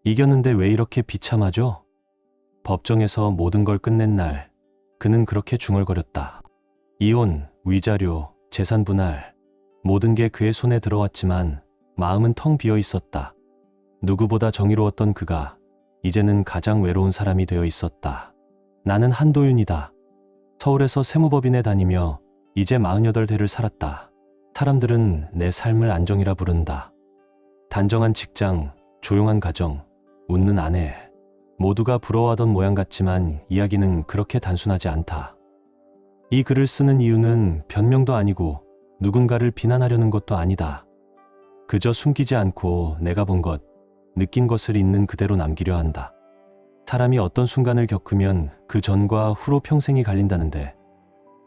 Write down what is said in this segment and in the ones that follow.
이겼는데 왜 이렇게 비참하죠? 법정에서 모든 걸 끝낸 날, 그는 그렇게 중얼거렸다. 이혼, 위자료, 재산 분할, 모든 게 그의 손에 들어왔지만 마음은 텅 비어 있었다. 누구보다 정의로웠던 그가 이제는 가장 외로운 사람이 되어 있었다. 나는 한도윤이다. 서울에서 세무법인에 다니며 이제 48대를 살았다. 사람들은 내 삶을 안정이라 부른다. 단정한 직장, 조용한 가정, 웃는 아내, 모두가 부러워하던 모양 같지만 이야기는 그렇게 단순하지 않다. 이 글을 쓰는 이유는 변명도 아니고 누군가를 비난하려는 것도 아니다. 그저 숨기지 않고 내가 본 것, 느낀 것을 있는 그대로 남기려 한다. 사람이 어떤 순간을 겪으면 그 전과 후로 평생이 갈린다는데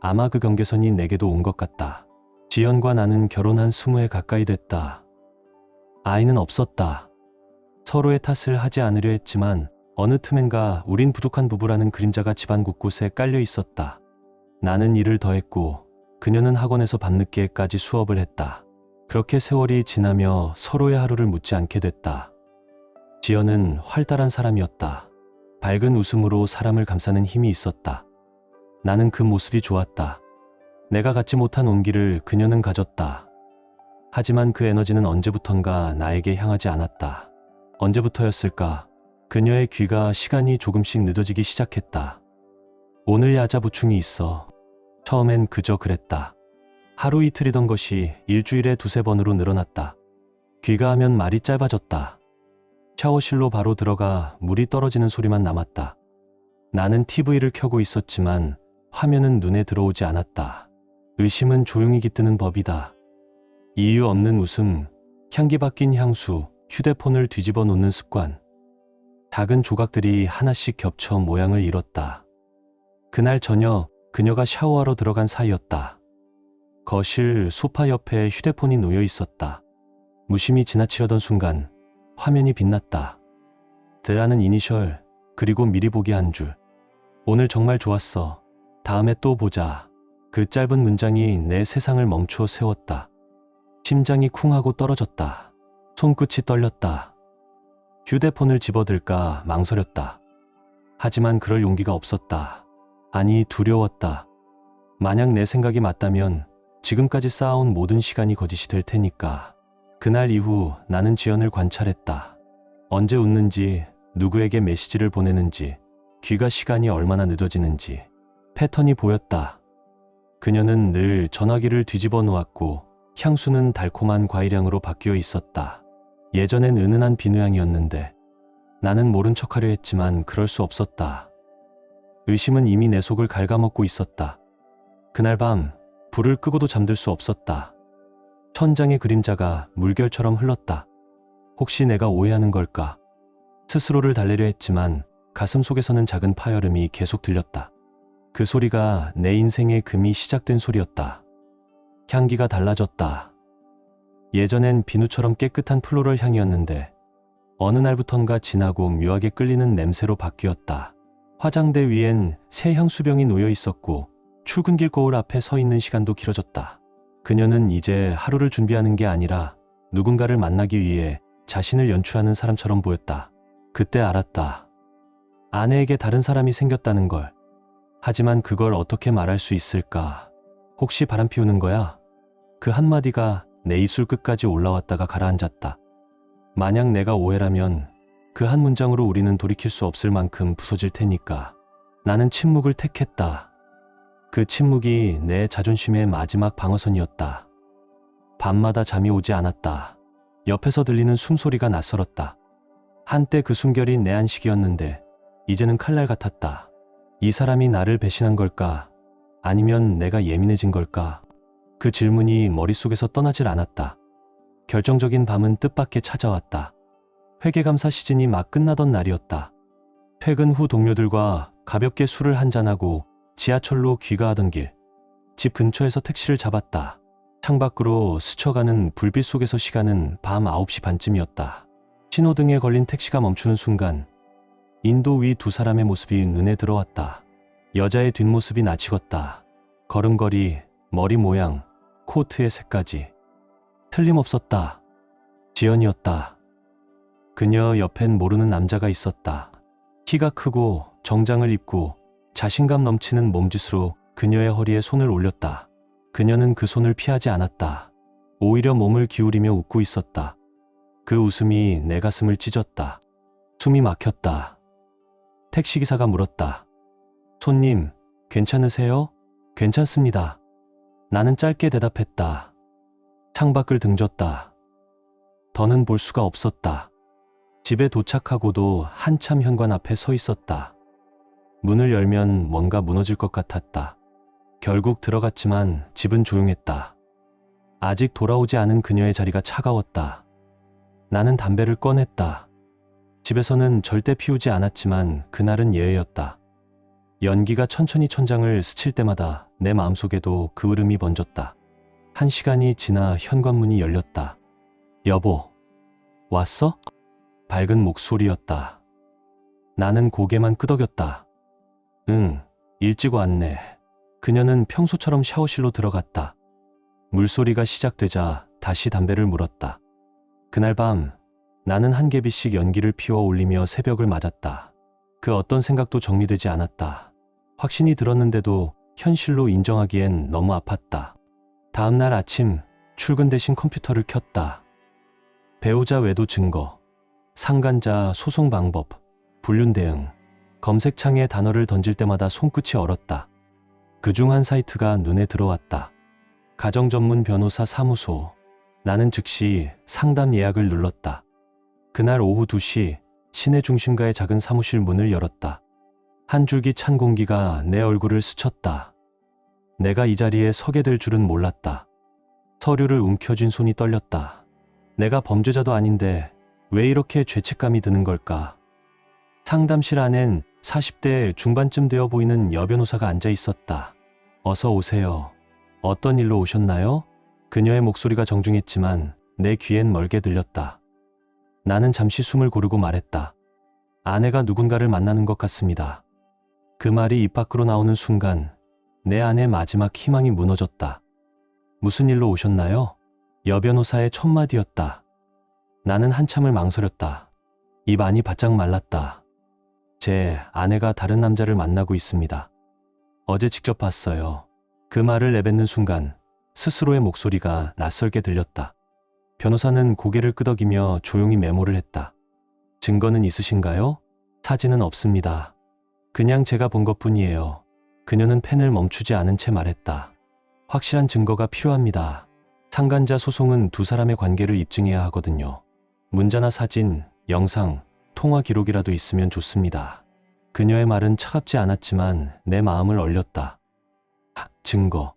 아마 그 경계선이 내게도 온 것 같다. 지연과 나는 결혼한 20에 가까이 됐다. 아이는 없었다. 서로의 탓을 하지 않으려 했지만 어느 틈엔가 우린 부족한 부부라는 그림자가 집안 곳곳에 깔려 있었다. 나는 일을 더했고 그녀는 학원에서 밤늦게까지 수업을 했다. 그렇게 세월이 지나며 서로의 하루를 묻지 않게 됐다. 지연은 활달한 사람이었다. 밝은 웃음으로 사람을 감싸는 힘이 있었다. 나는 그 모습이 좋았다. 내가 갖지 못한 온기를 그녀는 가졌다. 하지만 그 에너지는 언제부턴가 나에게 향하지 않았다. 언제부터였을까? 그녀의 귀가 시간이 조금씩 늦어지기 시작했다. 오늘 야자 보충이 있어. 처음엔 그저 그랬다. 하루 이틀이던 것이 일주일에 2~3번으로 늘어났다. 귀가하면 말이 짧아졌다. 샤워실로 바로 들어가 물이 떨어지는 소리만 남았다. 나는 TV를 켜고 있었지만 화면은 눈에 들어오지 않았다. 의심은 조용히 깃드는 법이다. 이유 없는 웃음, 향기 바뀐 향수, 휴대폰을 뒤집어 놓는 습관. 작은 조각들이 하나씩 겹쳐 모양을 잃었다. 그날 저녁 그녀가 샤워하러 들어간 사이였다. 거실 소파 옆에 휴대폰이 놓여 있었다. 무심히 지나치려던 순간 화면이 빛났다. 드라는 이니셜, 그리고 미리 보기 한 줄. 오늘 정말 좋았어. 다음에 또 보자. 그 짧은 문장이 내 세상을 멈추어 세웠다. 심장이 쿵 하고 떨어졌다. 손끝이 떨렸다. 휴대폰을 집어들까 망설였다. 하지만 그럴 용기가 없었다. 아니, 두려웠다. 만약 내 생각이 맞다면 지금까지 쌓아온 모든 시간이 거짓이 될 테니까. 그날 이후 나는 지연을 관찰했다. 언제 웃는지, 누구에게 메시지를 보내는지, 귀가 시간이 얼마나 늦어지는지 패턴이 보였다. 그녀는 늘 전화기를 뒤집어 놓았고 향수는 달콤한 과일향으로 바뀌어 있었다. 예전엔 은은한 비누향이었는데 나는 모른 척하려 했지만 그럴 수 없었다. 의심은 이미 내 속을 갉아먹고 있었다. 그날 밤 불을 끄고도 잠들 수 없었다. 천장의 그림자가 물결처럼 흘렀다. 혹시 내가 오해하는 걸까? 스스로를 달래려 했지만 가슴 속에서는 작은 파열음이 계속 들렸다. 그 소리가 내 인생의 금이 시작된 소리였다. 향기가 달라졌다. 예전엔 비누처럼 깨끗한 플로럴 향이었는데 어느 날부턴가 진하고 묘하게 끌리는 냄새로 바뀌었다. 화장대 위엔 새 향수병이 놓여 있었고 출근길 거울 앞에 서 있는 시간도 길어졌다. 그녀는 이제 하루를 준비하는 게 아니라 누군가를 만나기 위해 자신을 연출하는 사람처럼 보였다. 그때 알았다. 아내에게 다른 사람이 생겼다는 걸. 하지만 그걸 어떻게 말할 수 있을까? 혹시 바람 피우는 거야? 그 한마디가 내 입술 끝까지 올라왔다가 가라앉았다. 만약 내가 오해라면 그 한 문장으로 우리는 돌이킬 수 없을 만큼 부서질 테니까. 나는 침묵을 택했다. 그 침묵이 내 자존심의 마지막 방어선이었다. 밤마다 잠이 오지 않았다. 옆에서 들리는 숨소리가 낯설었다. 한때 그 숨결이 내 안식이었는데 이제는 칼날 같았다. 이 사람이 나를 배신한 걸까? 아니면 내가 예민해진 걸까? 그 질문이 머릿속에서 떠나질 않았다. 결정적인 밤은 뜻밖의 찾아왔다. 회계감사 시즌이 막 끝나던 날이었다. 퇴근 후 동료들과 가볍게 술을 한잔하고 지하철로 귀가하던 길. 집 근처에서 택시를 잡았다. 창밖으로 스쳐가는 불빛 속에서 시간은 밤 9시 반쯤이었다. 신호등에 걸린 택시가 멈추는 순간 인도 위 두 사람의 모습이 눈에 들어왔다. 여자의 뒷모습이 낯익었다. 걸음걸이, 머리 모양, 코트의 색까지 틀림없었다. 지연이었다. 그녀 옆엔 모르는 남자가 있었다. 키가 크고 정장을 입고 자신감 넘치는 몸짓으로 그녀의 허리에 손을 올렸다. 그녀는 그 손을 피하지 않았다. 오히려 몸을 기울이며 웃고 있었다. 그 웃음이 내 가슴을 찢었다. 숨이 막혔다. 택시기사가 물었다. 손님, 괜찮으세요? 괜찮습니다. 나는 짧게 대답했다. 창밖을 등졌다. 더는 볼 수가 없었다. 집에 도착하고도 한참 현관 앞에 서 있었다. 문을 열면 뭔가 무너질 것 같았다. 결국 들어갔지만 집은 조용했다. 아직 돌아오지 않은 그녀의 자리가 차가웠다. 나는 담배를 꺼냈다. 집에서는 절대 피우지 않았지만 그날은 예외였다. 연기가 천천히 천장을 스칠 때마다 내 마음속에도 그 울음이 번졌다. 1시간이 지나 현관문이 열렸다. 여보, 왔어? 밝은 목소리였다. 나는 고개만 끄덕였다. 응, 일찍 왔네. 그녀는 평소처럼 샤워실로 들어갔다. 물소리가 시작되자 다시 담배를 물었다. 그날 밤 나는 한 개비씩 연기를 피워 올리며 새벽을 맞았다. 그 어떤 생각도 정리되지 않았다. 확신이 들었는데도 현실로 인정하기엔 너무 아팠다. 다음 날 아침 출근 대신 컴퓨터를 켰다. 배우자 외도 증거, 상간자 소송 방법, 불륜 대응. 검색창에 단어를 던질 때마다 손끝이 얼었다. 그중 한 사이트가 눈에 들어왔다. 가정 전문 변호사 사무소. 나는 즉시 상담 예약을 눌렀다. 그날 오후 2시 시내 중심가의 작은 사무실 문을 열었다. 한 줄기 찬 공기가 내 얼굴을 스쳤다. 내가 이 자리에 서게 될 줄은 몰랐다. 서류를 움켜쥔 손이 떨렸다. 내가 범죄자도 아닌데 왜 이렇게 죄책감이 드는 걸까? 상담실 안엔 40대 중반쯤 되어 보이는 여변호사가 앉아 있었다. 어서 오세요. 어떤 일로 오셨나요? 그녀의 목소리가 정중했지만 내 귀엔 멀게 들렸다. 나는 잠시 숨을 고르고 말했다. 아내가 누군가를 만나는 것 같습니다. 그 말이 입 밖으로 나오는 순간 내 안의 마지막 희망이 무너졌다. 무슨 일로 오셨나요? 여변호사의 첫 마디였다. 나는 한참을 망설였다. 입 안이 바짝 말랐다. 제 아내가 다른 남자를 만나고 있습니다. 어제 직접 봤어요. 그 말을 내뱉는 순간 스스로의 목소리가 낯설게 들렸다. 변호사는 고개를 끄덕이며 조용히 메모를 했다. 증거는 있으신가요? 사진은 없습니다. 그냥 제가 본 것뿐이에요. 그녀는 펜을 멈추지 않은 채 말했다. 확실한 증거가 필요합니다. 상간자 소송은 두 사람의 관계를 입증해야 하거든요. 문자나 사진, 영상, 통화 기록이라도 있으면 좋습니다. 그녀의 말은 차갑지 않았지만 내 마음을 얼렸다. 증거.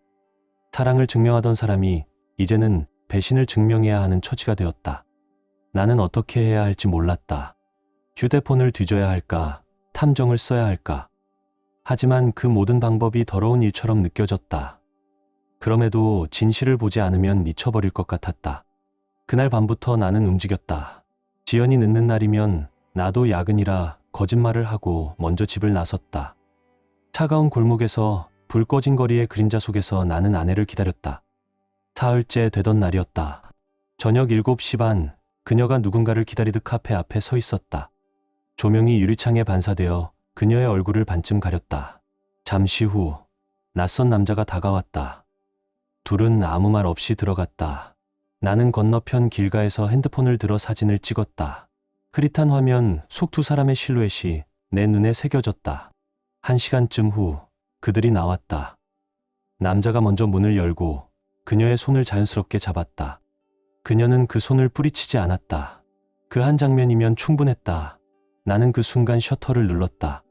사랑을 증명하던 사람이 이제는 배신을 증명해야 하는 처지가 되었다. 나는 어떻게 해야 할지 몰랐다. 휴대폰을 뒤져야 할까? 탐정을 써야 할까? 하지만 그 모든 방법이 더러운 일처럼 느껴졌다. 그럼에도 진실을 보지 않으면 미쳐버릴 것 같았다. 그날 밤부터 나는 움직였다. 지연이 늦는 날이면 나도 야근이라 거짓말을 하고 먼저 집을 나섰다. 차가운 골목에서 불 꺼진 거리의 그림자 속에서 나는 아내를 기다렸다. 사흘째 되던 날이었다. 저녁 7시 반, 그녀가 누군가를 기다리듯 카페 앞에 서 있었다. 조명이 유리창에 반사되어 그녀의 얼굴을 반쯤 가렸다. 잠시 후 낯선 남자가 다가왔다. 둘은 아무 말 없이 들어갔다. 나는 건너편 길가에서 핸드폰을 들어 사진을 찍었다. 흐릿한 화면 속 두 사람의 실루엣이 내 눈에 새겨졌다. 1시간쯤 후 그들이 나왔다. 남자가 먼저 문을 열고 그녀의 손을 자연스럽게 잡았다. 그녀는 그 손을 뿌리치지 않았다. 그 한 장면이면 충분했다. 나는 그 순간 셔터를 눌렀다.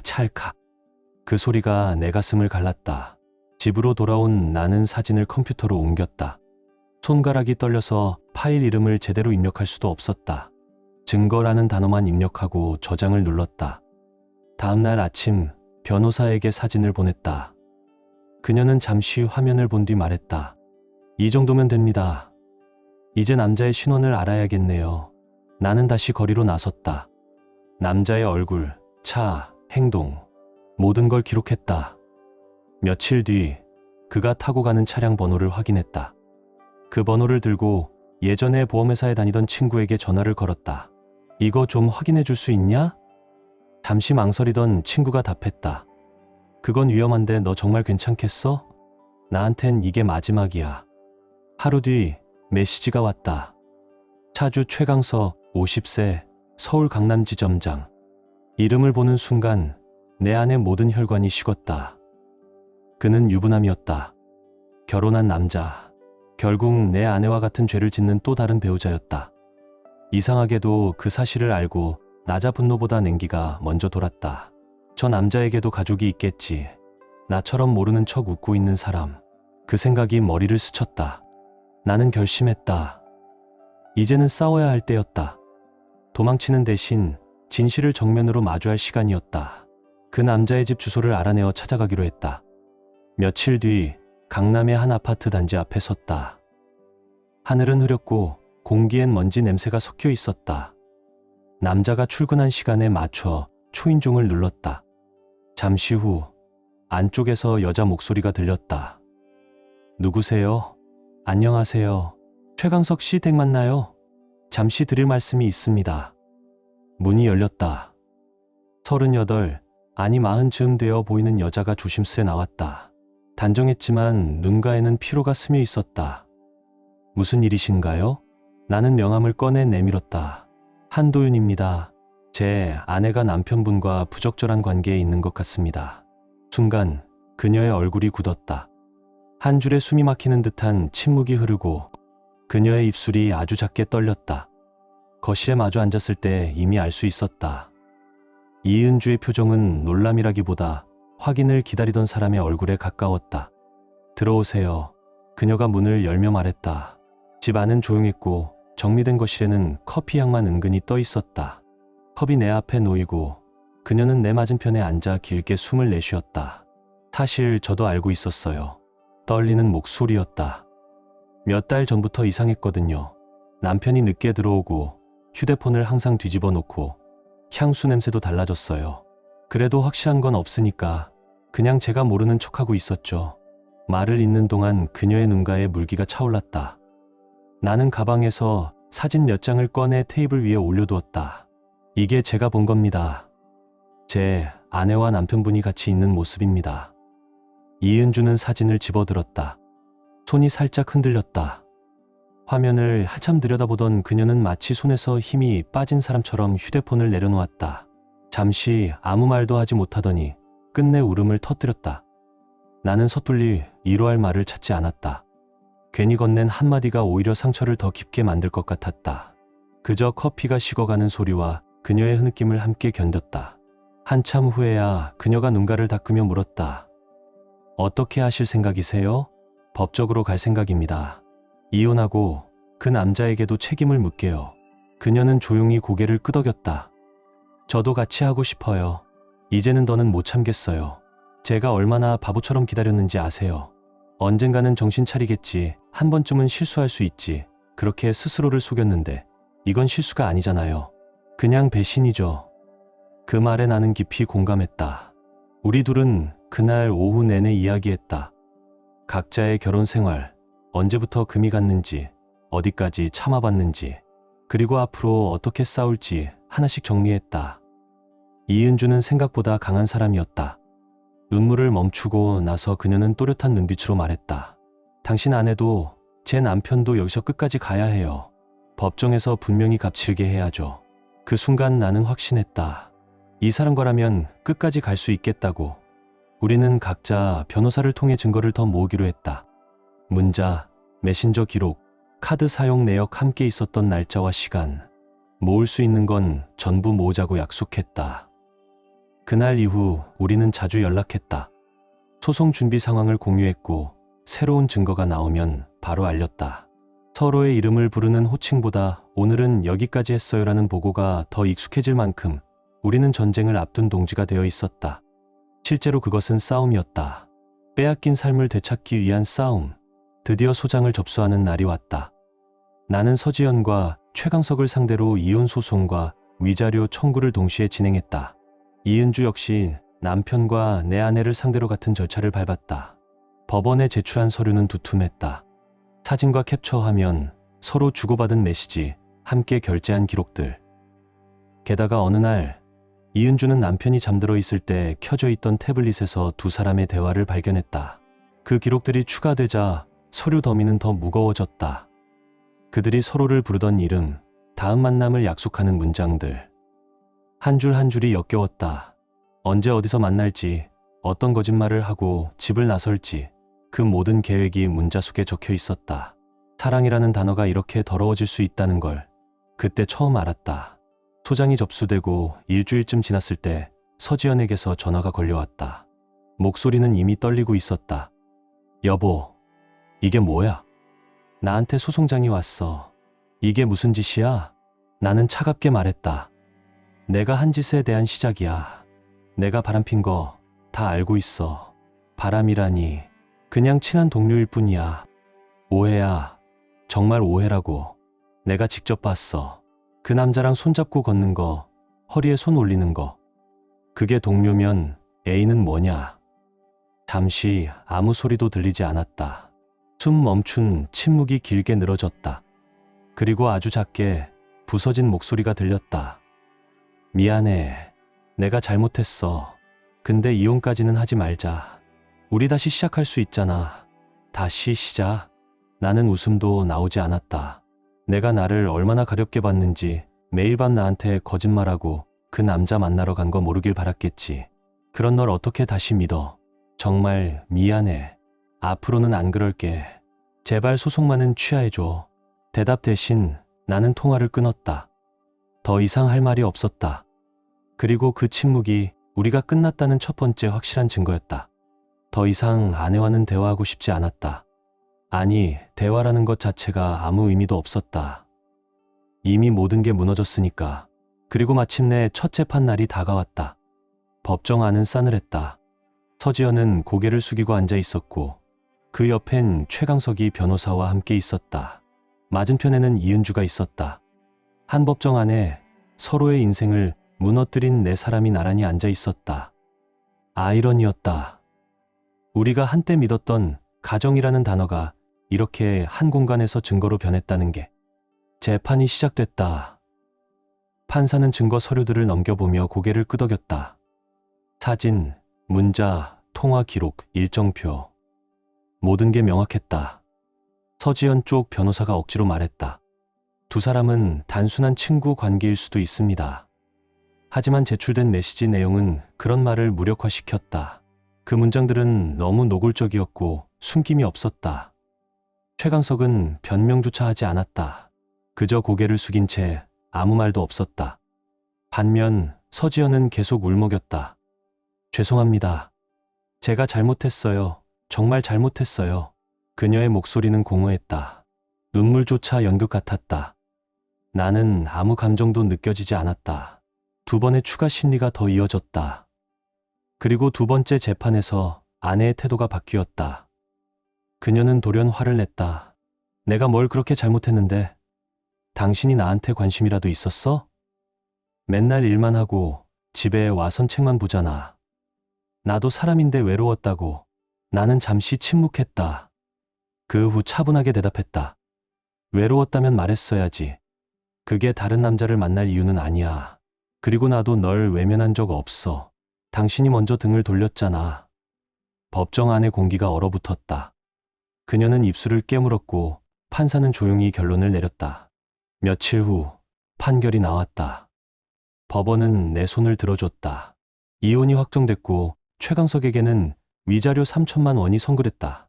찰칵. 그 소리가 내 가슴을 갈랐다. 집으로 돌아온 나는 사진을 컴퓨터로 옮겼다. 손가락이 떨려서 파일 이름을 제대로 입력할 수도 없었다. 증거라는 단어만 입력하고 저장을 눌렀다. 다음 날 아침 변호사에게 사진을 보냈다. 그녀는 잠시 화면을 본 뒤 말했다. 이 정도면 됩니다. 이제 남자의 신원을 알아야겠네요. 나는 다시 거리로 나섰다. 남자의 얼굴, 차, 행동, 모든 걸 기록했다. 며칠 뒤 그가 타고 가는 차량 번호를 확인했다. 그 번호를 들고 예전에 보험회사에 다니던 친구에게 전화를 걸었다. 이거 좀 확인해 줄 수 있냐? 잠시 망설이던 친구가 답했다. 그건 위험한데 너 정말 괜찮겠어? 나한텐 이게 마지막이야. 하루 뒤 메시지가 왔다. 차주 최강서 50세 서울 강남지점장. 이름을 보는 순간 내 안의 모든 혈관이 식었다. 그는 유부남이었다. 결혼한 남자. 결국 내 아내와 같은 죄를 짓는 또 다른 배우자였다. 이상하게도 그 사실을 알고 나자 분노보다 냉기가 먼저 돌았다. 저 남자에게도 가족이 있겠지. 나처럼 모르는 척 웃고 있는 사람. 그 생각이 머리를 스쳤다. 나는 결심했다. 이제는 싸워야 할 때였다. 도망치는 대신 진실을 정면으로 마주할 시간이었다. 그 남자의 집 주소를 알아내어 찾아가기로 했다. 며칠 뒤 강남의 한 아파트 단지 앞에 섰다. 하늘은 흐렸고 공기엔 먼지 냄새가 섞여 있었다. 남자가 출근한 시간에 맞춰 초인종을 눌렀다. 잠시 후 안쪽에서 여자 목소리가 들렸다. 누구세요? 안녕하세요. 최강석 씨 댁 맞나요? 잠시 드릴 말씀이 있습니다. 문이 열렸다. 38, 아니 40쯤 되어 보이는 여자가 조심스레 나왔다. 단정했지만 눈가에는 피로가 스며 있었다. 무슨 일이신가요? 나는 명함을 꺼내 내밀었다. 한도윤입니다. 제 아내가 남편분과 부적절한 관계에 있는 것 같습니다. 순간 그녀의 얼굴이 굳었다. 한 줄에 숨이 막히는 듯한 침묵이 흐르고 그녀의 입술이 아주 작게 떨렸다. 거실에 마주 앉았을 때 이미 알 수 있었다. 이은주의 표정은 놀람이라기보다 확인을 기다리던 사람의 얼굴에 가까웠다. 들어오세요. 그녀가 문을 열며 말했다. 집 안은 조용했고 정리된 거실에는 커피 향만 은근히 떠 있었다. 컵이 내 앞에 놓이고 그녀는 내 맞은편에 앉아 길게 숨을 내쉬었다. 사실 저도 알고 있었어요. 떨리는 목소리였다. 몇 달 전부터 이상했거든요. 남편이 늦게 들어오고 휴대폰을 항상 뒤집어 놓고 향수 냄새도 달라졌어요. 그래도 확실한 건 없으니까 그냥 제가 모르는 척하고 있었죠. 말을 잇는 동안 그녀의 눈가에 물기가 차올랐다. 나는 가방에서 사진 몇 장을 꺼내 테이블 위에 올려두었다. 이게 제가 본 겁니다. 제 아내와 남편분이 같이 있는 모습입니다. 이은주는 사진을 집어들었다. 손이 살짝 흔들렸다. 화면을 한참 들여다보던 그녀는 마치 손에서 힘이 빠진 사람처럼 휴대폰을 내려놓았다. 잠시 아무 말도 하지 못하더니 끝내 울음을 터뜨렸다. 나는 섣불리 위로할 말을 찾지 않았다. 괜히 건넨 한마디가 오히려 상처를 더 깊게 만들 것 같았다. 그저 커피가 식어가는 소리와 그녀의 흐느낌을 함께 견뎠다. 한참 후에야 그녀가 눈가를 닦으며 물었다. 어떻게 하실 생각이세요? 법적으로 갈 생각입니다. 이혼하고 그 남자에게도 책임을 묻게요. 그녀는 조용히 고개를 끄덕였다. 저도 같이 하고 싶어요. 이제는 더는 못 참겠어요. 제가 얼마나 바보처럼 기다렸는지 아세요. 언젠가는 정신 차리겠지. 한 번쯤은 실수할 수 있지. 그렇게 스스로를 속였는데 이건 실수가 아니잖아요. 그냥 배신이죠. 그 말에 나는 깊이 공감했다. 우리 둘은 그날 오후 내내 이야기했다. 각자의 결혼 생활, 언제부터 금이 갔는지, 어디까지 참아봤는지, 그리고 앞으로 어떻게 싸울지 하나씩 정리했다. 이은주는 생각보다 강한 사람이었다. 눈물을 멈추고 나서 그녀는 또렷한 눈빛으로 말했다. 당신 아내도 제 남편도 여기서 끝까지 가야 해요. 법정에서 분명히 값치르게 해야죠. 그 순간 나는 확신했다. 이 사람과라면 끝까지 갈 수 있겠다고. 우리는 각자 변호사를 통해 증거를 더 모으기로 했다. 문자, 메신저 기록, 카드 사용 내역 함께 있었던 날짜와 시간. 모을 수 있는 건 전부 모으자고 약속했다. 그날 이후 우리는 자주 연락했다. 소송 준비 상황을 공유했고 새로운 증거가 나오면 바로 알렸다. 서로의 이름을 부르는 호칭보다 오늘은 여기까지 했어요라는 보고가 더 익숙해질 만큼 우리는 전쟁을 앞둔 동지가 되어 있었다. 실제로 그것은 싸움이었다. 빼앗긴 삶을 되찾기 위한 싸움. 드디어 소장을 접수하는 날이 왔다. 나는 서지연과 최강석을 상대로 이혼 소송과 위자료 청구를 동시에 진행했다. 이은주 역시 남편과 내 아내를 상대로 같은 절차를 밟았다. 법원에 제출한 서류는 두툼했다. 사진과 캡처화면, 서로 주고받은 메시지, 함께 결제한 기록들. 게다가 어느 날 이은주는 남편이 잠들어 있을 때 켜져 있던 태블릿에서 두 사람의 대화를 발견했다. 그 기록들이 추가되자 서류 더미는 더 무거워졌다. 그들이 서로를 부르던 이름, 다음 만남을 약속하는 문장들. 한 줄 한 줄이 역겨웠다. 언제 어디서 만날지, 어떤 거짓말을 하고 집을 나설지, 그 모든 계획이 문자 속에 적혀 있었다. 사랑이라는 단어가 이렇게 더러워질 수 있다는 걸 그때 처음 알았다. 소장이 접수되고 일주일쯤 지났을 때 서지연에게서 전화가 걸려왔다. 목소리는 이미 떨리고 있었다. 여보, 이게 뭐야? 나한테 소송장이 왔어. 이게 무슨 짓이야? 나는 차갑게 말했다. 내가 한 짓에 대한 시작이야. 내가 바람핀 거 다 알고 있어. 바람이라니 그냥 친한 동료일 뿐이야. 오해야. 정말 오해라고. 내가 직접 봤어. 그 남자랑 손잡고 걷는 거, 허리에 손 올리는 거. 그게 동료면 A는 뭐냐? 잠시 아무 소리도 들리지 않았다. 숨 멈춘 침묵이 길게 늘어졌다. 그리고 아주 작게 부서진 목소리가 들렸다. 미안해. 내가 잘못했어. 근데 이혼까지는 하지 말자. 우리 다시 시작할 수 있잖아. 다시 시작. 나는 웃음도 나오지 않았다. 내가 나를 얼마나 가렵게 봤는지 매일 밤 나한테 거짓말하고 그 남자 만나러 간 거 모르길 바랐겠지. 그런 널 어떻게 다시 믿어. 정말 미안해. 앞으로는 안 그럴게. 제발 소송만은 취하해줘. 대답 대신 나는 통화를 끊었다. 더 이상 할 말이 없었다. 그리고 그 침묵이 우리가 끝났다는 첫 번째 확실한 증거였다. 더 이상 아내와는 대화하고 싶지 않았다. 아니, 대화라는 것 자체가 아무 의미도 없었다. 이미 모든 게 무너졌으니까. 그리고 마침내 첫 재판 날이 다가왔다. 법정 안은 싸늘했다. 서지연은 고개를 숙이고 앉아 있었고 그 옆엔 최강석이 변호사와 함께 있었다. 맞은편에는 이은주가 있었다. 한 법정 안에 서로의 인생을 무너뜨린 네 사람이 나란히 앉아 있었다. 아이러니였다. 우리가 한때 믿었던 가정이라는 단어가 이렇게 한 공간에서 증거로 변했다는 게. 재판이 시작됐다. 판사는 증거 서류들을 넘겨보며 고개를 끄덕였다. 사진, 문자, 통화 기록, 일정표. 모든 게 명확했다. 서지연 쪽 변호사가 억지로 말했다. 두 사람은 단순한 친구 관계일 수도 있습니다. 하지만 제출된 메시지 내용은 그런 말을 무력화시켰다. 그 문장들은 너무 노골적이었고 숨김이 없었다. 최강석은 변명조차 하지 않았다. 그저 고개를 숙인 채 아무 말도 없었다. 반면 서지연은 계속 울먹였다. 죄송합니다. 제가 잘못했어요. 정말 잘못했어요. 그녀의 목소리는 공허했다. 눈물조차 연극 같았다. 나는 아무 감정도 느껴지지 않았다. 두 번의 추가 심리가 더 이어졌다. 그리고 두 번째 재판에서 아내의 태도가 바뀌었다. 그녀는 돌연 화를 냈다. 내가 뭘 그렇게 잘못했는데? 당신이 나한테 관심이라도 있었어? 맨날 일만 하고 집에 와선 책만 보잖아. 나도 사람인데 외로웠다고. 나는 잠시 침묵했다. 그 후 차분하게 대답했다. 외로웠다면 말했어야지. 그게 다른 남자를 만날 이유는 아니야. 그리고 나도 널 외면한 적 없어. 당신이 먼저 등을 돌렸잖아. 법정 안의 공기가 얼어붙었다. 그녀는 입술을 깨물었고 판사는 조용히 결론을 내렸다. 며칠 후 판결이 나왔다. 법원은 내 손을 들어줬다. 이혼이 확정됐고 최강석에게는 위자료 3천만 원이 선고됐다.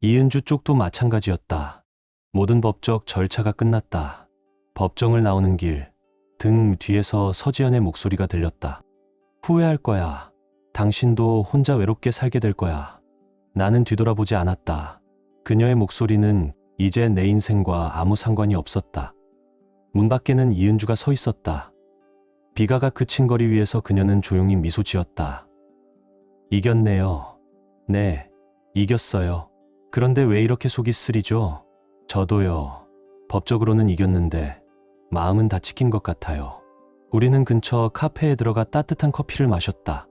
이은주 쪽도 마찬가지였다. 모든 법적 절차가 끝났다. 법정을 나오는 길, 등 뒤에서 서지연의 목소리가 들렸다. 후회할 거야. 당신도 혼자 외롭게 살게 될 거야. 나는 뒤돌아보지 않았다. 그녀의 목소리는 이제 내 인생과 아무 상관이 없었다. 문 밖에는 이은주가 서 있었다. 비가가 그친 거리 위에서 그녀는 조용히 미소 지었다. 이겼네요. 네, 이겼어요. 그런데 왜 이렇게 속이 쓰리죠? 저도요. 법적으로는 이겼는데 마음은 다 지킨 것 같아요. 우리는 근처 카페에 들어가 따뜻한 커피를 마셨다.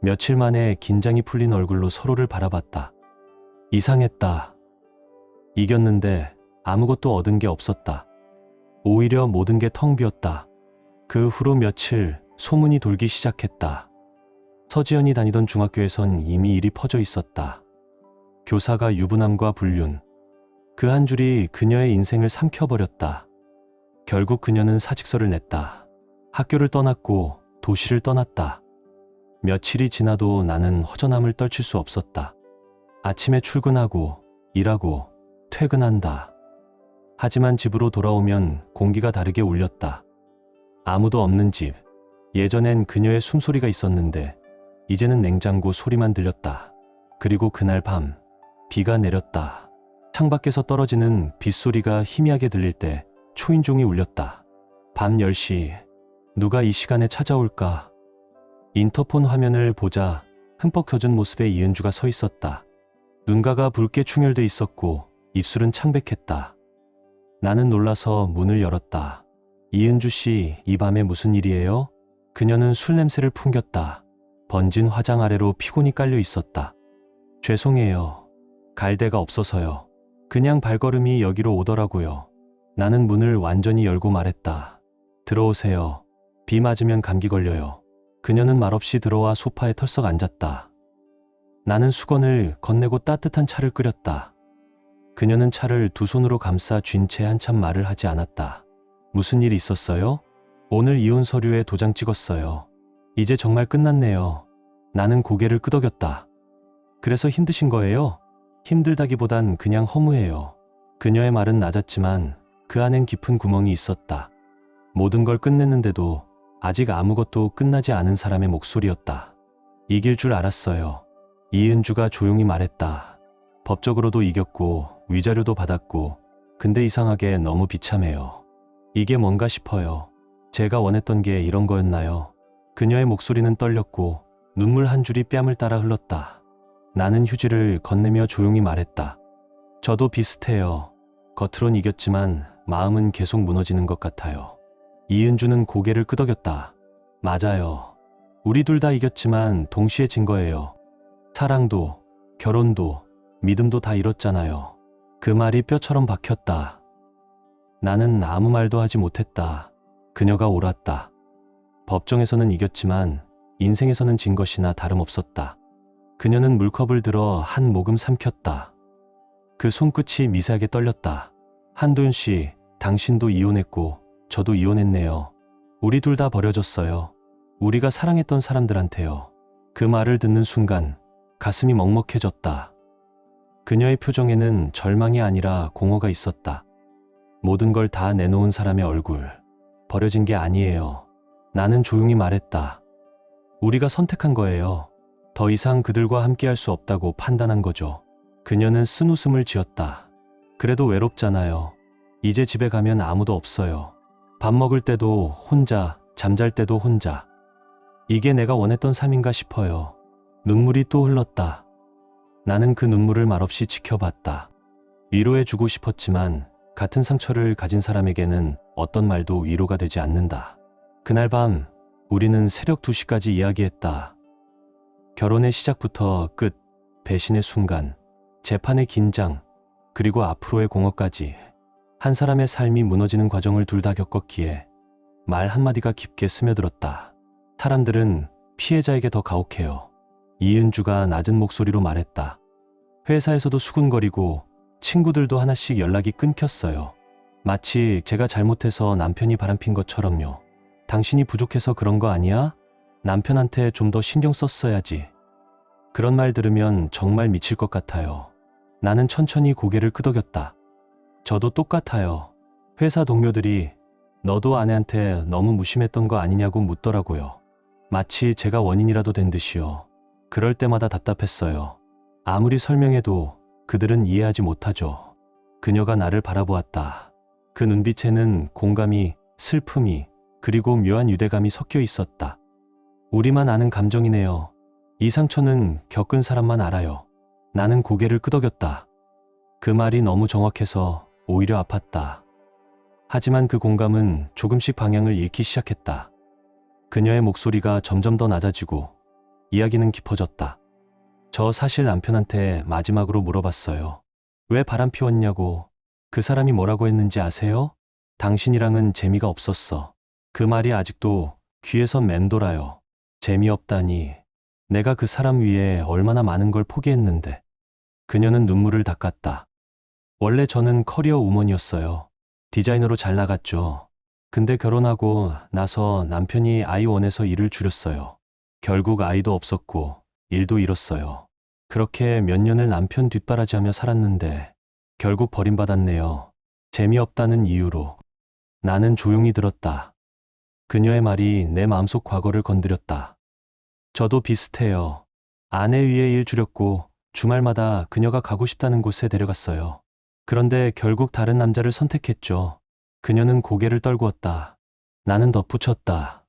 며칠 만에 긴장이 풀린 얼굴로 서로를 바라봤다. 이상했다. 이겼는데 아무것도 얻은 게 없었다. 오히려 모든 게 텅 비었다. 그 후로 며칠 소문이 돌기 시작했다. 서지연이 다니던 중학교에선 이미 일이 퍼져 있었다. 교사가 유부남과 불륜. 그 한 줄이 그녀의 인생을 삼켜버렸다. 결국 그녀는 사직서를 냈다. 학교를 떠났고 도시를 떠났다. 며칠이 지나도 나는 허전함을 떨칠 수 없었다. 아침에 출근하고 일하고 퇴근한다. 하지만 집으로 돌아오면 공기가 다르게 울렸다. 아무도 없는 집. 예전엔 그녀의 숨소리가 있었는데 이제는 냉장고 소리만 들렸다. 그리고 그날 밤 비가 내렸다. 창밖에서 떨어지는 빗소리가 희미하게 들릴 때 초인종이 울렸다. 밤 10시. 누가 이 시간에 찾아올까? 인터폰 화면을 보자 흠뻑 젖은 모습에 이은주가 서 있었다. 눈가가 붉게 충혈돼 있었고 입술은 창백했다. 나는 놀라서 문을 열었다. 이은주 씨, 이 밤에 무슨 일이에요? 그녀는 술 냄새를 풍겼다. 번진 화장 아래로 피곤이 깔려 있었다. 죄송해요. 갈 데가 없어서요. 그냥 발걸음이 여기로 오더라고요. 나는 문을 완전히 열고 말했다. 들어오세요. 비 맞으면 감기 걸려요. 그녀는 말없이 들어와 소파에 털썩 앉았다. 나는 수건을 건네고 따뜻한 차를 끓였다. 그녀는 차를 두 손으로 감싸 쥔 채 한참 말을 하지 않았다. 무슨 일 있었어요? 오늘 이혼 서류에 도장 찍었어요. 이제 정말 끝났네요. 나는 고개를 끄덕였다. 그래서 힘드신 거예요? 힘들다기보단 그냥 허무해요. 그녀의 말은 낮았지만 그 안엔 깊은 구멍이 있었다. 모든 걸 끝냈는데도 아직 아무것도 끝나지 않은 사람의 목소리였다. 이길 줄 알았어요. 이은주가 조용히 말했다. 법적으로도 이겼고 위자료도 받았고 근데 이상하게 너무 비참해요. 이게 뭔가 싶어요. 제가 원했던 게 이런 거였나요? 그녀의 목소리는 떨렸고 눈물 한 줄이 뺨을 따라 흘렀다. 나는 휴지를 건네며 조용히 말했다. 저도 비슷해요. 겉으론 이겼지만 마음은 계속 무너지는 것 같아요. 이은주는 고개를 끄덕였다. 맞아요. 우리 둘 다 이겼지만 동시에 진 거예요. 사랑도, 결혼도, 믿음도 다 잃었잖아요. 그 말이 뼈처럼 박혔다. 나는 아무 말도 하지 못했다. 그녀가 옳았다. 법정에서는 이겼지만 인생에서는 진 것이나 다름없었다. 그녀는 물컵을 들어 한 모금 삼켰다. 그 손끝이 미세하게 떨렸다. 한도윤 씨, 당신도 이혼했고 저도 이혼했네요. 우리 둘 다 버려졌어요. 우리가 사랑했던 사람들한테요. 그 말을 듣는 순간 가슴이 먹먹해졌다. 그녀의 표정에는 절망이 아니라 공허가 있었다. 모든 걸 다 내놓은 사람의 얼굴. 버려진 게 아니에요. 나는 조용히 말했다. 우리가 선택한 거예요. 더 이상 그들과 함께할 수 없다고 판단한 거죠. 그녀는 쓴웃음을 지었다. 그래도 외롭잖아요. 이제 집에 가면 아무도 없어요. 밥 먹을 때도 혼자, 잠잘 때도 혼자. 이게 내가 원했던 삶인가 싶어요. 눈물이 또 흘렀다. 나는 그 눈물을 말없이 지켜봤다. 위로해주고 싶었지만 같은 상처를 가진 사람에게는 어떤 말도 위로가 되지 않는다. 그날 밤 우리는 새벽 2시까지 이야기했다. 결혼의 시작부터 끝, 배신의 순간, 재판의 긴장, 그리고 앞으로의 공허까지 한 사람의 삶이 무너지는 과정을 둘 다 겪었기에 말 한마디가 깊게 스며들었다. 사람들은 피해자에게 더 가혹해요. 이은주가 낮은 목소리로 말했다. 회사에서도 수군거리고 친구들도 하나씩 연락이 끊겼어요. 마치 제가 잘못해서 남편이 바람핀 것처럼요. 당신이 부족해서 그런 거 아니야? 남편한테 좀 더 신경 썼어야지. 그런 말 들으면 정말 미칠 것 같아요. 나는 천천히 고개를 끄덕였다. 저도 똑같아요. 회사 동료들이 너도 아내한테 너무 무심했던 거 아니냐고 묻더라고요. 마치 제가 원인이라도 된 듯이요. 그럴 때마다 답답했어요. 아무리 설명해도 그들은 이해하지 못하죠. 그녀가 나를 바라보았다. 그 눈빛에는 공감이, 슬픔이, 그리고 묘한 유대감이 섞여 있었다. 우리만 아는 감정이네요. 이 상처는 겪은 사람만 알아요. 나는 고개를 끄덕였다. 그 말이 너무 정확해서 오히려 아팠다. 하지만 그 공감은 조금씩 방향을 잃기 시작했다. 그녀의 목소리가 점점 더 낮아지고 이야기는 깊어졌다. 저 사실 남편한테 마지막으로 물어봤어요. 왜 바람 피웠냐고. 그 사람이 뭐라고 했는지 아세요? 당신이랑은 재미가 없었어. 그 말이 아직도 귀에서 맴돌아요. 재미없다니. 내가 그 사람 위해 얼마나 많은 걸 포기했는데. 그녀는 눈물을 닦았다. 원래 저는 커리어 우먼이었어요. 디자이너로 잘 나갔죠. 근데 결혼하고 나서 남편이 아이 원해서 일을 줄였어요. 결국 아이도 없었고 일도 잃었어요. 그렇게 몇 년을 남편 뒷바라지하며 살았는데 결국 버림받았네요. 재미없다는 이유로. 나는 조용히 들었다. 그녀의 말이 내 마음속 과거를 건드렸다. 저도 비슷해요. 아내 위해 일 줄였고 주말마다 그녀가 가고 싶다는 곳에 데려갔어요. 그런데 결국 다른 남자를 선택했죠. 그녀는 고개를 떨구었다. 나는 덧붙였다.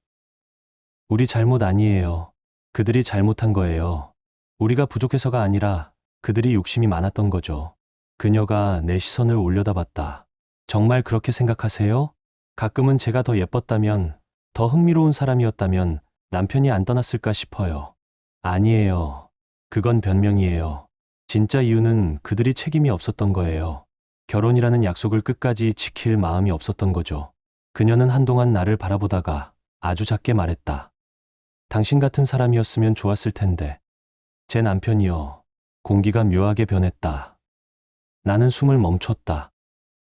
우리 잘못 아니에요. 그들이 잘못한 거예요. 우리가 부족해서가 아니라 그들이 욕심이 많았던 거죠. 그녀가 내 시선을 올려다봤다. 정말 그렇게 생각하세요? 가끔은 제가 더 예뻤다면, 더 흥미로운 사람이었다면 남편이 안 떠났을까 싶어요. 아니에요. 그건 변명이에요. 진짜 이유는 그들이 책임이 없었던 거예요. 결혼이라는 약속을 끝까지 지킬 마음이 없었던 거죠. 그녀는 한동안 나를 바라보다가 아주 작게 말했다. 당신 같은 사람이었으면 좋았을 텐데. 제 남편이요. 공기가 묘하게 변했다. 나는 숨을 멈췄다.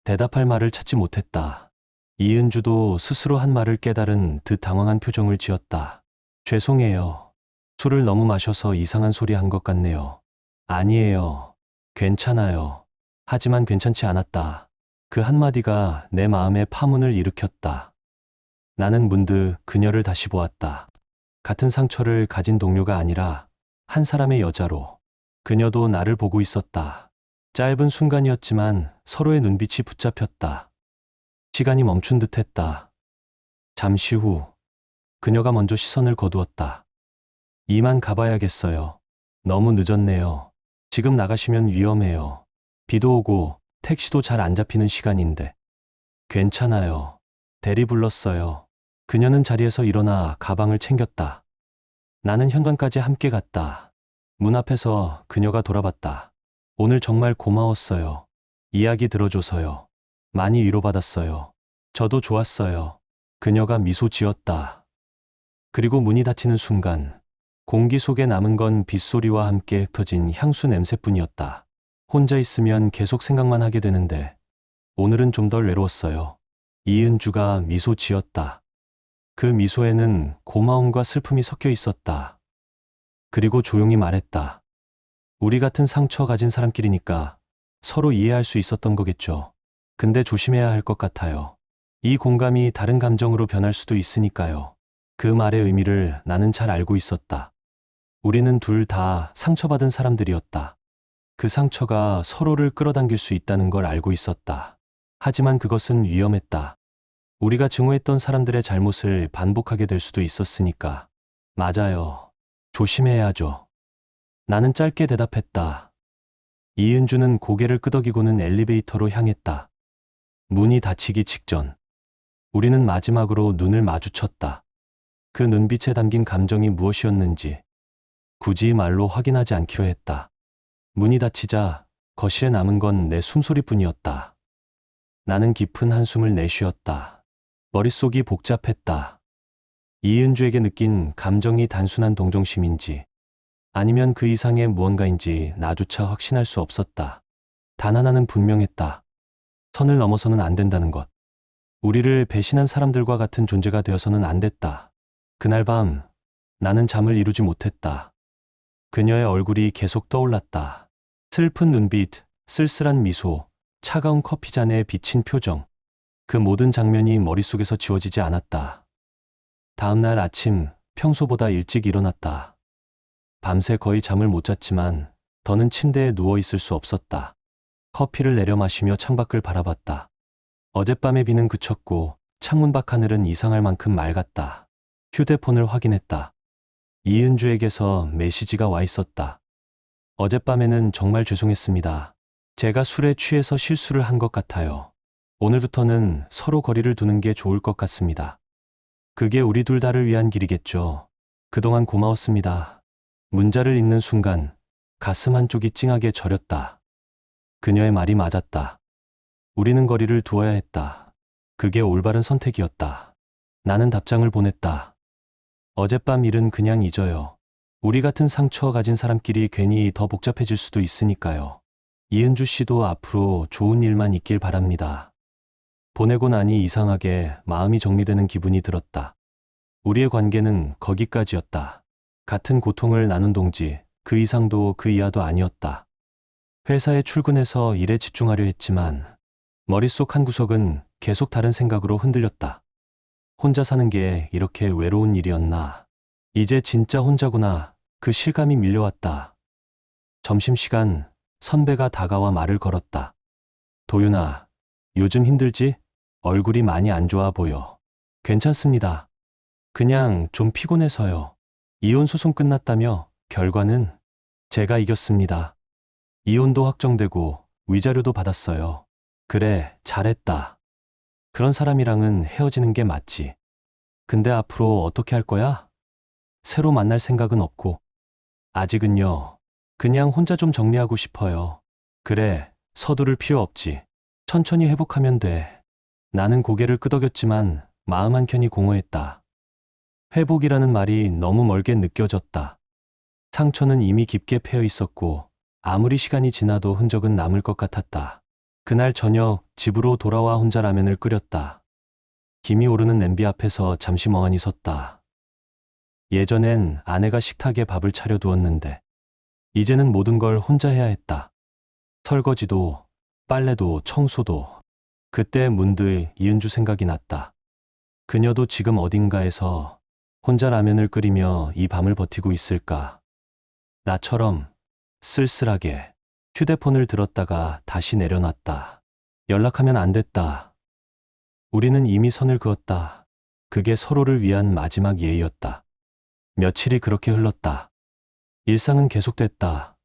대답할 말을 찾지 못했다. 이은주도 스스로 한 말을 깨달은 듯 당황한 표정을 지었다. 죄송해요. 술을 너무 마셔서 이상한 소리 한 것 같네요. 아니에요. 괜찮아요. 하지만 괜찮지 않았다. 그 한마디가 내 마음에 파문을 일으켰다. 나는 문득 그녀를 다시 보았다. 같은 상처를 가진 동료가 아니라 한 사람의 여자로. 그녀도 나를 보고 있었다. 짧은 순간이었지만 서로의 눈빛이 붙잡혔다. 시간이 멈춘 듯 했다. 잠시 후 그녀가 먼저 시선을 거두었다. 이만 가봐야겠어요. 너무 늦었네요. 지금 나가시면 위험해요. 비도 오고 택시도 잘 안 잡히는 시간인데. 괜찮아요. 대리 불렀어요. 그녀는 자리에서 일어나 가방을 챙겼다. 나는 현관까지 함께 갔다. 문 앞에서 그녀가 돌아봤다. 오늘 정말 고마웠어요. 이야기 들어줘서요. 많이 위로받았어요. 저도 좋았어요. 그녀가 미소 지었다. 그리고 문이 닫히는 순간 공기 속에 남은 건 빗소리와 함께 흩어진 향수 냄새뿐이었다. 혼자 있으면 계속 생각만 하게 되는데 오늘은 좀 덜 외로웠어요. 이은주가 미소 지었다. 그 미소에는 고마움과 슬픔이 섞여 있었다. 그리고 조용히 말했다. 우리 같은 상처 가진 사람끼리니까 서로 이해할 수 있었던 거겠죠. 근데 조심해야 할 것 같아요. 이 공감이 다른 감정으로 변할 수도 있으니까요. 그 말의 의미를 나는 잘 알고 있었다. 우리는 둘 다 상처받은 사람들이었다. 그 상처가 서로를 끌어당길 수 있다는 걸 알고 있었다. 하지만 그것은 위험했다. 우리가 증오했던 사람들의 잘못을 반복하게 될 수도 있었으니까. 맞아요. 조심해야죠. 나는 짧게 대답했다. 이은주는 고개를 끄덕이고는 엘리베이터로 향했다. 문이 닫히기 직전. 우리는 마지막으로 눈을 마주쳤다. 그 눈빛에 담긴 감정이 무엇이었는지 굳이 말로 확인하지 않기로 했다. 문이 닫히자 거실에 남은 건 내 숨소리뿐이었다. 나는 깊은 한숨을 내쉬었다. 머릿속이 복잡했다. 이은주에게 느낀 감정이 단순한 동정심인지 아니면 그 이상의 무언가인지 나조차 확신할 수 없었다. 단 하나는 분명했다. 선을 넘어서는 안 된다는 것. 우리를 배신한 사람들과 같은 존재가 되어서는 안 됐다. 그날 밤 나는 잠을 이루지 못했다. 그녀의 얼굴이 계속 떠올랐다. 슬픈 눈빛, 쓸쓸한 미소, 차가운 커피잔에 비친 표정. 그 모든 장면이 머릿속에서 지워지지 않았다. 다음 날 아침 평소보다 일찍 일어났다. 밤새 거의 잠을 못 잤지만 더는 침대에 누워 있을 수 없었다. 커피를 내려 마시며 창밖을 바라봤다. 어젯밤의 비는 그쳤고 창문 밖 하늘은 이상할 만큼 맑았다. 휴대폰을 확인했다. 이은주에게서 메시지가 와 있었다. 어젯밤에는 정말 죄송했습니다. 제가 술에 취해서 실수를 한 것 같아요. 오늘부터는 서로 거리를 두는 게 좋을 것 같습니다. 그게 우리 둘 다를 위한 길이겠죠. 그동안 고마웠습니다. 문자를 읽는 순간 가슴 한쪽이 찡하게 저렸다. 그녀의 말이 맞았다. 우리는 거리를 두어야 했다. 그게 올바른 선택이었다. 나는 답장을 보냈다. 어젯밤 일은 그냥 잊어요. 우리 같은 상처 가진 사람끼리 괜히 더 복잡해질 수도 있으니까요. 이은주 씨도 앞으로 좋은 일만 있길 바랍니다. 보내고 나니 이상하게 마음이 정리되는 기분이 들었다. 우리의 관계는 거기까지였다. 같은 고통을 나눈 동지, 그 이상도 그 이하도 아니었다. 회사에 출근해서 일에 집중하려 했지만 머릿속 한 구석은 계속 다른 생각으로 흔들렸다. 혼자 사는 게 이렇게 외로운 일이었나? 이제 진짜 혼자구나. 그 실감이 밀려왔다. 점심시간 선배가 다가와 말을 걸었다. 도윤아, 요즘 힘들지? 얼굴이 많이 안 좋아 보여. 괜찮습니다. 그냥 좀 피곤해서요. 이혼 소송 끝났다며 결과는 제가 이겼습니다. 이혼도 확정되고 위자료도 받았어요. 그래, 잘했다. 그런 사람이랑은 헤어지는 게 맞지. 근데 앞으로 어떻게 할 거야? 새로 만날 생각은 없고. 아직은요. 그냥 혼자 좀 정리하고 싶어요. 그래, 서두를 필요 없지. 천천히 회복하면 돼. 나는 고개를 끄덕였지만 마음 한켠이 공허했다. 회복이라는 말이 너무 멀게 느껴졌다. 상처는 이미 깊게 패여 있었고 아무리 시간이 지나도 흔적은 남을 것 같았다. 그날 저녁 집으로 돌아와 혼자 라면을 끓였다. 김이 오르는 냄비 앞에서 잠시 멍하니 섰다. 예전엔 아내가 식탁에 밥을 차려두었는데 이제는 모든 걸 혼자 해야 했다. 설거지도 빨래도 청소도. 그때 문득 이은주 생각이 났다. 그녀도 지금 어딘가에서 혼자 라면을 끓이며 이 밤을 버티고 있을까? 나처럼 쓸쓸하게 휴대폰을 들었다가 다시 내려놨다. 연락하면 안 됐다. 우리는 이미 선을 그었다. 그게 서로를 위한 마지막 예의였다. 며칠이 그렇게 흘렀다. 일상은 계속됐다.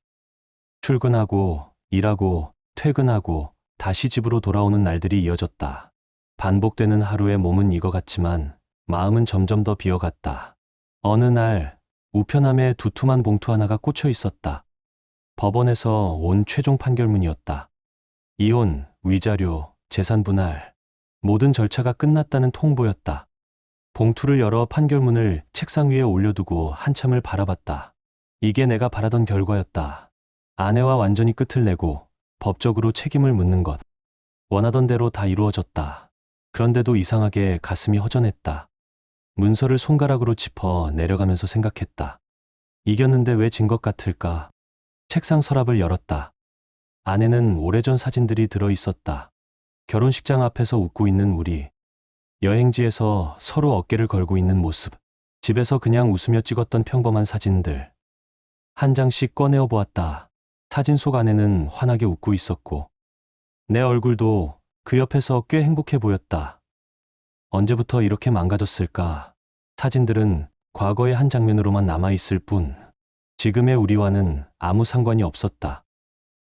출근하고, 일하고, 퇴근하고, 다시 집으로 돌아오는 날들이 이어졌다. 반복되는 하루에 몸은 익어갔지만 마음은 점점 더 비어갔다. 어느 날 우편함에 두툼한 봉투 하나가 꽂혀 있었다. 법원에서 온 최종 판결문이었다. 이혼, 위자료, 재산 분할, 모든 절차가 끝났다는 통보였다. 봉투를 열어 판결문을 책상 위에 올려두고 한참을 바라봤다. 이게 내가 바라던 결과였다. 아내와 완전히 끝을 내고 법적으로 책임을 묻는 것. 원하던 대로 다 이루어졌다. 그런데도 이상하게 가슴이 허전했다. 문서를 손가락으로 짚어 내려가면서 생각했다. 이겼는데 왜 진 것 같을까? 책상 서랍을 열었다. 안에는 오래전 사진들이 들어 있었다. 결혼식장 앞에서 웃고 있는 우리. 여행지에서 서로 어깨를 걸고 있는 모습. 집에서 그냥 웃으며 찍었던 평범한 사진들. 한 장씩 꺼내어 보았다. 사진 속 안에는 환하게 웃고 있었고 내 얼굴도 그 옆에서 꽤 행복해 보였다. 언제부터 이렇게 망가졌을까? 사진들은 과거의 한 장면으로만 남아있을 뿐 지금의 우리와는 아무 상관이 없었다.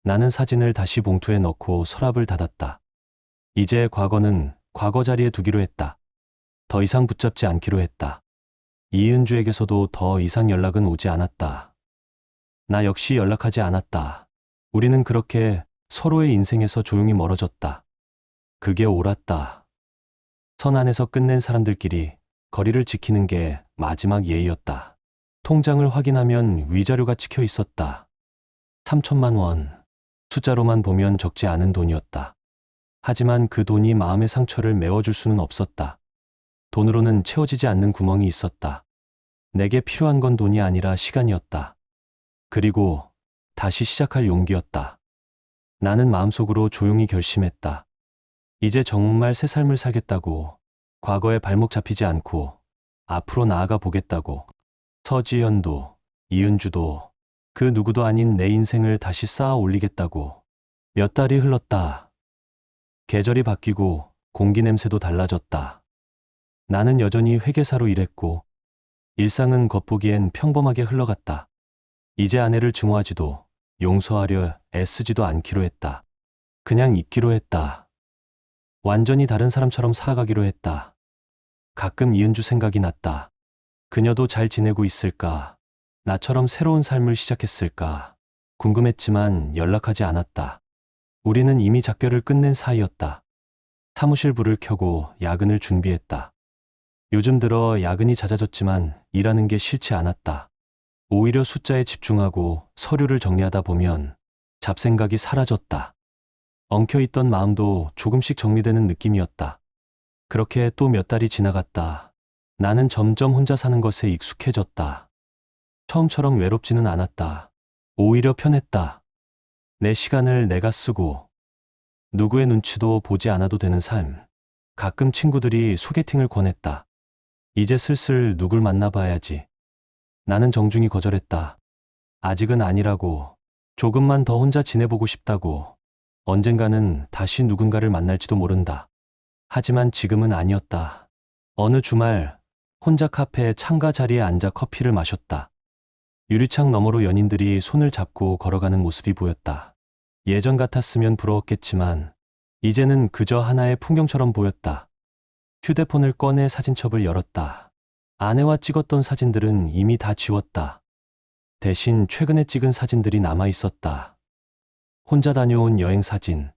나는 사진을 다시 봉투에 넣고 서랍을 닫았다. 이제 과거는 과거 자리에 두기로 했다. 더 이상 붙잡지 않기로 했다. 이은주에게서도 더 이상 연락은 오지 않았다. 나 역시 연락하지 않았다. 우리는 그렇게 서로의 인생에서 조용히 멀어졌다. 그게 옳았다. 선 안에서 끝낸 사람들끼리 거리를 지키는 게 마지막 예의였다. 통장을 확인하면 위자료가 찍혀 있었다. 3천만 원. 숫자로만 보면 적지 않은 돈이었다. 하지만 그 돈이 마음의 상처를 메워줄 수는 없었다. 돈으로는 채워지지 않는 구멍이 있었다. 내게 필요한 건 돈이 아니라 시간이었다. 그리고 다시 시작할 용기였다. 나는 마음속으로 조용히 결심했다. 이제 정말 새 삶을 살겠다고, 과거에 발목 잡히지 않고 앞으로 나아가 보겠다고. 서지현도, 이은주도, 그 누구도 아닌 내 인생을 다시 쌓아 올리겠다고. 몇 달이 흘렀다. 계절이 바뀌고 공기 냄새도 달라졌다. 나는 여전히 회계사로 일했고 일상은 겉보기엔 평범하게 흘러갔다. 이제 아내를 증오하지도 용서하려 애쓰지도 않기로 했다. 그냥 있기로 했다. 완전히 다른 사람처럼 살아가기로 했다. 가끔 이은주 생각이 났다. 그녀도 잘 지내고 있을까? 나처럼 새로운 삶을 시작했을까? 궁금했지만 연락하지 않았다. 우리는 이미 작별을 끝낸 사이였다. 사무실 불을 켜고 야근을 준비했다. 요즘 들어 야근이 잦아졌지만 일하는 게 싫지 않았다. 오히려 숫자에 집중하고 서류를 정리하다 보면 잡생각이 사라졌다. 엉켜있던 마음도 조금씩 정리되는 느낌이었다. 그렇게 또 몇 달이 지나갔다. 나는 점점 혼자 사는 것에 익숙해졌다. 처음처럼 외롭지는 않았다. 오히려 편했다. 내 시간을 내가 쓰고 누구의 눈치도 보지 않아도 되는 삶. 가끔 친구들이 소개팅을 권했다. 이제 슬슬 누굴 만나봐야지. 나는 정중히 거절했다. 아직은 아니라고. 조금만 더 혼자 지내보고 싶다고. 언젠가는 다시 누군가를 만날지도 모른다. 하지만 지금은 아니었다. 어느 주말 혼자 카페 창가 자리에 앉아 커피를 마셨다. 유리창 너머로 연인들이 손을 잡고 걸어가는 모습이 보였다. 예전 같았으면 부러웠겠지만 이제는 그저 하나의 풍경처럼 보였다. 휴대폰을 꺼내 사진첩을 열었다. 아내와 찍었던 사진들은 이미 다 지웠다. 대신 최근에 찍은 사진들이 남아 있었다. 혼자 다녀온 여행 사진,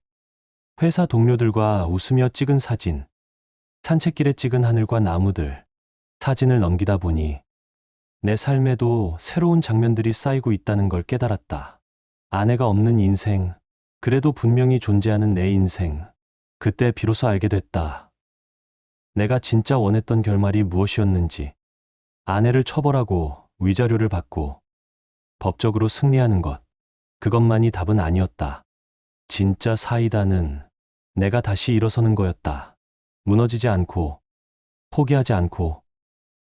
회사 동료들과 웃으며 찍은 사진, 산책길에 찍은 하늘과 나무들. 사진을 넘기다 보니 내 삶에도 새로운 장면들이 쌓이고 있다는 걸 깨달았다. 아내가 없는 인생, 그래도 분명히 존재하는 내 인생. 그때 비로소 알게 됐다. 내가 진짜 원했던 결말이 무엇이었는지. 아내를 처벌하고 위자료를 받고 법적으로 승리하는 것. 그것만이 답은 아니었다. 진짜 사이다는 내가 다시 일어서는 거였다. 무너지지 않고, 포기하지 않고,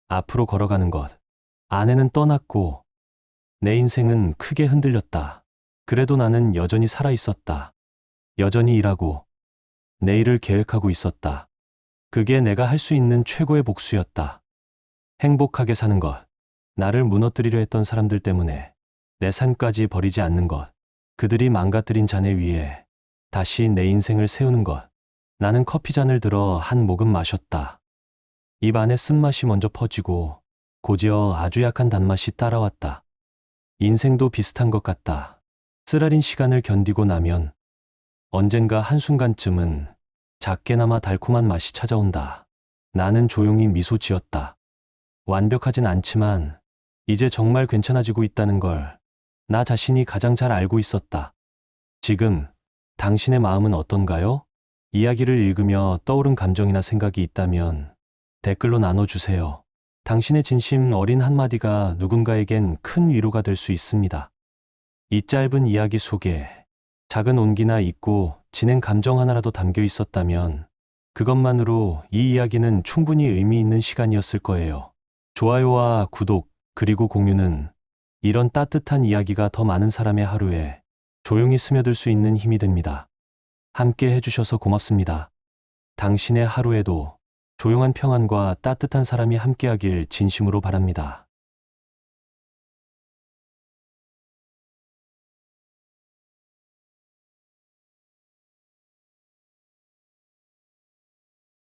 앞으로 걸어가는 것. 아내는 떠났고, 내 인생은 크게 흔들렸다. 그래도 나는 여전히 살아 있었다. 여전히 일하고, 내일을 계획하고 있었다. 그게 내가 할 수 있는 최고의 복수였다. 행복하게 사는 것. 나를 무너뜨리려 했던 사람들 때문에 내 삶까지 버리지 않는 것. 그들이 망가뜨린 잔해 위에 다시 내 인생을 세우는 것. 나는 커피잔을 들어 한 모금 마셨다. 입 안에 쓴맛이 먼저 퍼지고 곧이어 아주 약한 단맛이 따라왔다. 인생도 비슷한 것 같다. 쓰라린 시간을 견디고 나면 언젠가 한순간쯤은 작게나마 달콤한 맛이 찾아온다. 나는 조용히 미소 지었다. 완벽하진 않지만 이제 정말 괜찮아지고 있다는 걸 나 자신이 가장 잘 알고 있었다. 지금 당신의 마음은 어떤가요? 이야기를 읽으며 떠오른 감정이나 생각이 있다면 댓글로 나눠주세요. 당신의 진심 어린 한마디가 누군가에겐 큰 위로가 될 수 있습니다. 이 짧은 이야기 속에 작은 온기나 잊고 지낸 감정 하나라도 담겨 있었다면 그것만으로 이 이야기는 충분히 의미 있는 시간이었을 거예요. 좋아요와 구독, 그리고 공유는 이런 따뜻한 이야기가 더 많은 사람의 하루에 조용히 스며들 수 있는 힘이 됩니다. 함께 해주셔서 고맙습니다. 당신의 하루에도 조용한 평안과 따뜻한 사람이 함께하길 진심으로 바랍니다.